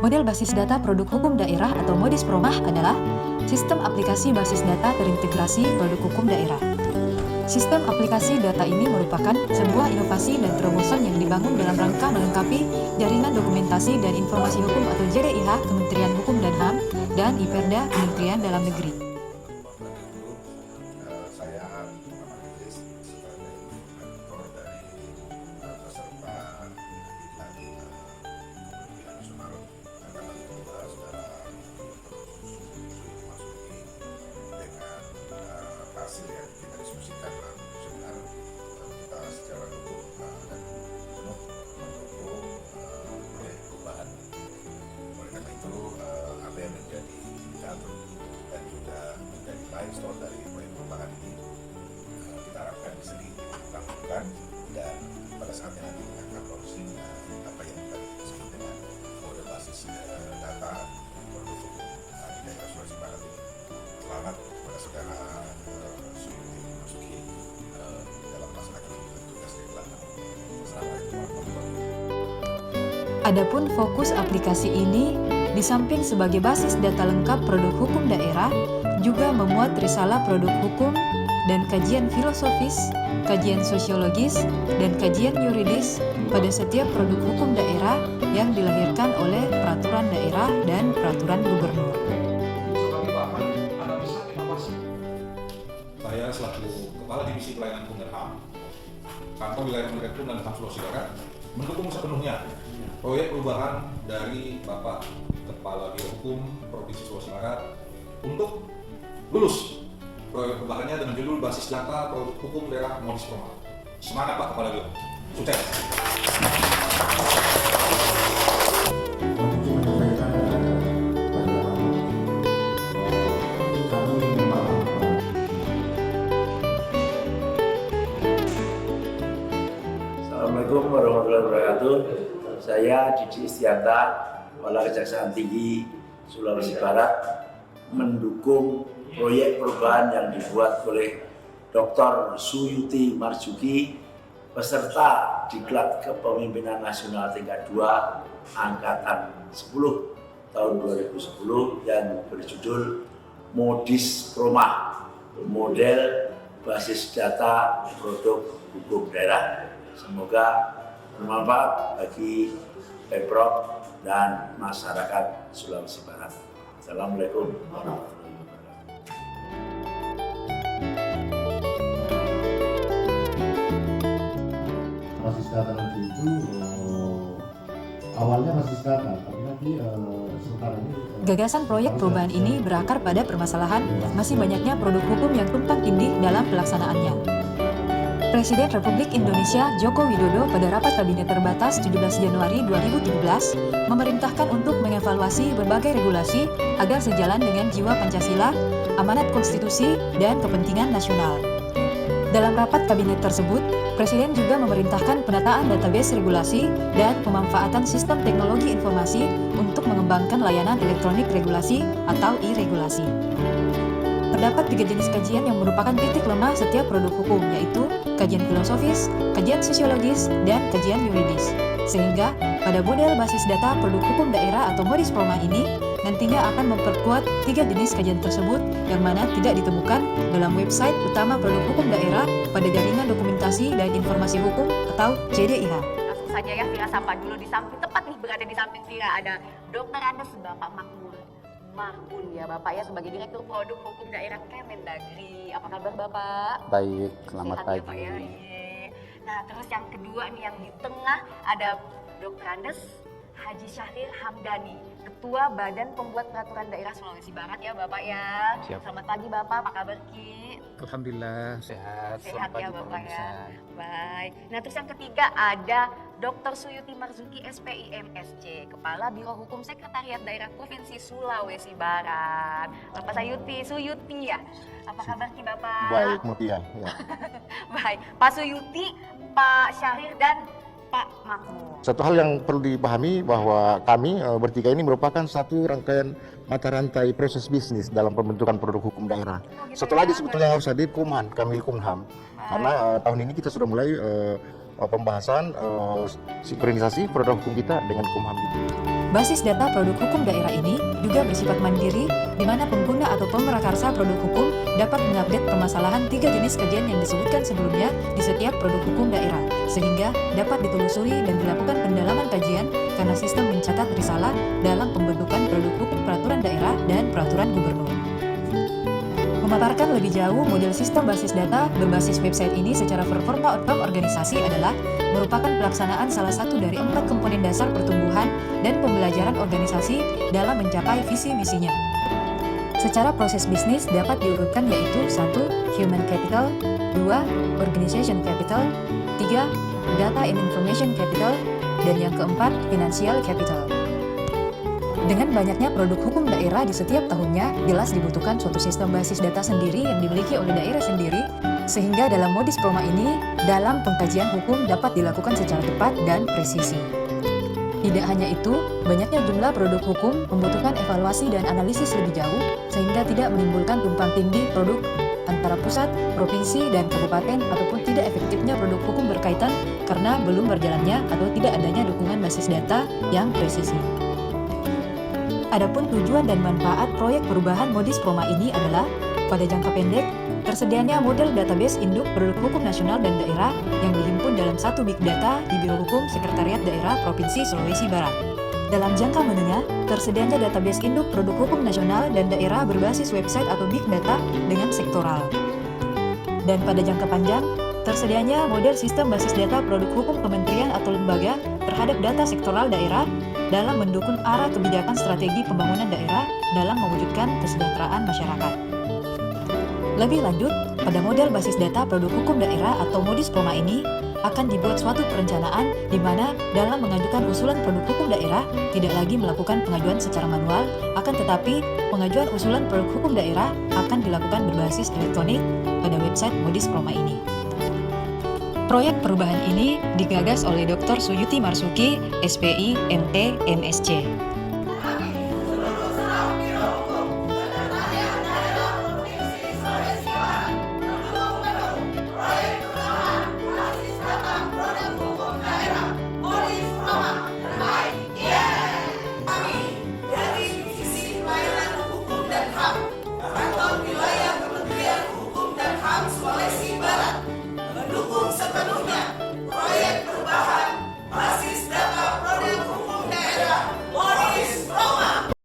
Model basis data produk hukum daerah atau modis promah adalah sistem aplikasi basis data terintegrasi produk hukum daerah. Sistem aplikasi data ini merupakan sebuah inovasi dan terobosan yang dibangun dalam rangka melengkapi jaringan dokumentasi dan informasi hukum atau JDIH Kementerian Hukum dan HAM dan IPERDA Kementerian Dalam Negeri. Hasil yang kita diskusikan sebenarnya kita secara hukum dan penuh mendukung proyek perubahan. Oleh karena itu apa yang menjadi catatan dan juga menjadi milestone dari proyek perubahan ini kita harapkan bisa dilakukan dan pada saatnya nanti akan launching apa yang tadi disebut dengan model basis data produk hukum di daerah Sulawesi Barat ini. Selamat kepada saudara Suyuti Marzuki dalam melaksanakan tugas di belakang. Assalamualaikum warahmatullahi wabarakatuh. Adapun fokus aplikasi ini, di samping sebagai basis data lengkap produk hukum daerah, juga memuat risalah produk hukum dan kajian filosofis, kajian sosiologis, dan kajian yuridis pada setiap produk hukum daerah yang dilahirkan oleh peraturan daerah dan peraturan gubernur. Saya selaku Kepala Divisi Pelayanan Hukum dan HAM, Kantor Wilayah Kementerian Hukum dan HAM Sulawesi Barat, mendukung sepenuhnya proyek perubahan dari Bapak Kepala Biro Hukum Provinsi Sulawesi Barat untuk lulus proyek perubahannya dengan judul Basis Data Produk Hukum Daerah Modis Promah. Semangat Pak Kepala Biro, sukses! Assalamualaikum warahmatullahi wabarakatuh. Saya Didi Istianta, Kepala Kejaksaan Tinggi Sulawesi Barat, mendukung proyek perubahan yang dibuat oleh Dr. Suyuti Marzuki, peserta Diklat Kepemimpinan Nasional tingkat 2 Angkatan 10 tahun 2010 yang berjudul Modis Promah, model basis data produk hukum daerah. Semoga bermanfaat bagi Pemprov dan masyarakat Sulawesi Barat. Assalamualaikum warahmatullahi wabarakatuh. Basis data nanti itu awalnya basis data, tapi nanti sementara ini Gagasan proyek perubahan ini berakar pada permasalahan masih banyaknya produk hukum yang tumpang tindih dalam pelaksanaannya. Presiden Republik Indonesia Joko Widodo pada rapat kabinet terbatas 17 Januari 2017 memerintahkan untuk mengevaluasi berbagai regulasi agar sejalan dengan jiwa Pancasila, amanat konstitusi, dan kepentingan nasional. Dalam rapat kabinet tersebut, Presiden juga memerintahkan penataan database regulasi dan pemanfaatan sistem teknologi informasi untuk mengembangkan layanan elektronik regulasi atau e-regulasi. Terdapat 3 jenis kajian yang merupakan titik lemah setiap produk hukum, yaitu kajian filosofis, kajian sosiologis, dan kajian yuridis. Sehingga pada model basis data produk hukum daerah atau modis promah ini nantinya akan memperkuat 3 jenis kajian tersebut yang mana tidak ditemukan dalam website utama produk hukum daerah pada jaringan dokumentasi dan informasi hukum atau JDIH. Langsung saja ya, Vira sapa dulu di samping, tepat nih berada di samping Vira ada Dr. Andes Bapak Makmur Mahbun ya Bapak ya, sebagai Direktur Produk Hukum Daerah Kemendagri. Apa kabar Bapak? Baik, selamat Sehat pagi. ya, Pak, ya? Nah terus yang kedua nih yang di tengah ada Dr. Andes Haji Syahrir Hamdani, Ketua Badan Pembuat Peraturan Daerah Sulawesi Barat ya Bapak ya. Siap. Selamat pagi Bapak, apa kabar Ki? Alhamdulillah sehat. Sehat Selamat ya pagi, Bapak ya. pemirsa. Baik. Nah terus yang ketiga ada Dr. Suyuti Marzuki SPI MSc, Kepala Biro Hukum Sekretariat Daerah Provinsi Sulawesi Barat. Bapak Suyuti ya. Apa kabar Ki Bapak? Baik, Mutia. Ya. Baik. Pak Suyuti, Pak Syahrir dan Pak Makmur. Satu hal yang perlu dipahami bahwa kami bertiga ini merupakan satu rangkaian mata rantai proses bisnis dalam pembentukan produk hukum daerah. gitu Satu ya, lagi sebetulnya harus hadir Kumhan, kami Kumham. Karena tahun ini kita sudah mulai pembahasan sinkronisasi produk hukum kita dengan Kumham. Basis data produk hukum daerah ini juga bersifat mandiri, di mana pengguna atau pemrakarsa produk hukum dapat mengupdate permasalahan 3 jenis kajian yang disebutkan sebelumnya di setiap produk hukum daerah, sehingga dapat ditelusuri dan dilakukan pendalaman kajian karena sistem mencatat risalah dalam pembentukan produk hukum peraturan daerah dan peraturan gubernur. Memaparkan lebih jauh model sistem basis data berbasis website ini secara performa outcome organisasi adalah merupakan pelaksanaan salah satu dari 4 komponen dasar pertumbuhan dan pembelajaran organisasi dalam mencapai visi misinya. Secara proses bisnis dapat diurutkan yaitu 1. Human capital, 2. Organization capital, 3. Data and information capital, dan yang keempat, financial capital. Dengan banyaknya produk hukum daerah di setiap tahunnya, jelas dibutuhkan suatu sistem basis data sendiri yang dimiliki oleh daerah sendiri, sehingga dalam modis proma ini, dalam pengkajian hukum dapat dilakukan secara tepat dan presisi. Tidak hanya itu, banyaknya jumlah produk hukum membutuhkan evaluasi dan analisis lebih jauh, sehingga tidak menimbulkan tumpang tindih produk antara pusat, provinsi, dan kabupaten, ataupun tidak efektifnya produk hukum berkaitan karena belum berjalannya atau tidak adanya dukungan basis data yang presisi. Adapun tujuan dan manfaat proyek perubahan modis proma ini adalah pada jangka pendek, tersedianya model database induk produk hukum nasional dan daerah yang dihimpun dalam satu big data di Biro Hukum Sekretariat Daerah Provinsi Sulawesi Barat. Dalam jangka menengah, tersedianya database induk produk hukum nasional dan daerah berbasis website atau big data dengan sektoral. Dan pada jangka panjang, tersedianya model sistem basis data produk hukum kementerian atau lembaga terhadap data sektoral daerah dalam mendukung arah kebijakan strategi pembangunan daerah dalam mewujudkan kesejahteraan masyarakat. Lebih lanjut, pada model basis data produk hukum daerah atau modis proma ini akan dibuat suatu perencanaan di mana dalam mengajukan usulan produk hukum daerah tidak lagi melakukan pengajuan secara manual, akan tetapi pengajuan usulan produk hukum daerah akan dilakukan berbasis elektronik pada website modis proma ini. Proyek perubahan ini digagas oleh Dr. Suyuti Marzuki, SPI, MT, MSc.